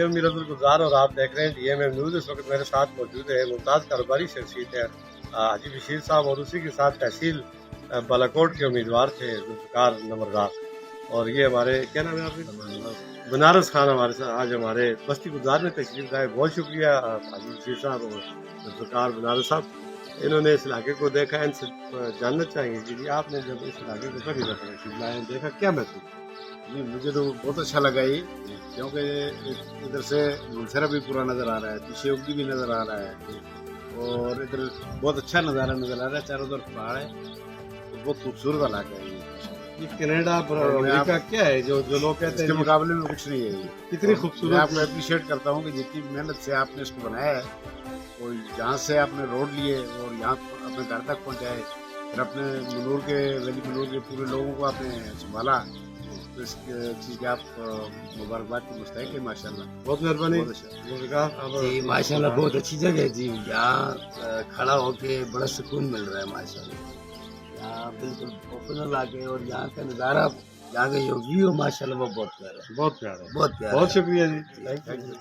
बड़े उम्मीद गुजार और आप देख रहे हैं DMM न्यूज़। इस वक्त मेरे साथ मौजूद है मुमताज़ कारोबारी शख्सियत है हाजी बशीर साहब और उसी के साथ तहसील बालाकोट के उम्मीदवार थे जुल्फ़िकार नंबरदार। और ये हमारे क्या नाम है आपके बनारस खान हमारे साथ आज हमारे बस्ती गुजार में तशरीफ लाए। बहुत शुक्रिया हाजी बशीर साहब और जुल्फ़िकार बनारस साहब, इन्होंने इस इलाके को देखा। इनसे जानना चाहेंगे कि जी आपने जब इस इलाके को पहली दफ़ा तशरीफ लाए देखा क्या महसूस? जी मुझे तो बहुत अच्छा लगा ये, क्योंकि इधर से गुलशरा भी पूरा नज़र आ रहा है, पीछे उगदी भी नज़र आ रहा है और इधर बहुत अच्छा नज़ारा नज़र आ रहा है। चारों तरफ पहाड़ है, तो बहुत खूबसूरत इलाका है ये कनाडा अमेरिका क्या है जो जो लोग कहते इसके हैं मुकाबले में कुछ नहीं है ये। कितनी मैं खूबसूरत आपको अप्रिशिएट करता हूँ कि जितनी मेहनत से आपने इसको बनाया है और जहाँ से आपने रोड लिए और यहाँ अपने घर तक पहुँचाए, फिर अपने मनूर के वैली मनूर के पूरे लोगों को आपने संभाला, तो इस चीज़ की आप मुबारकबाद की मुस्तहिक है माशाल्लाह। बहुत मेहरबानी। बहुत अच्छा। जी माशाल्लाह बहुत अच्छी जगह है जी। यहाँ खड़ा होके बड़ा सुकून मिल रहा है माशाल्लाह। यहाँ बिल्कुल ओपन लाके और यहाँ का नज़ारा, यहाँ का जो व्यू है माशाल्लाह वो बहुत प्यारा है, बहुत प्यारा, बहुत प्यारा बहुत है। शुक्रिया जी, थैंक यू।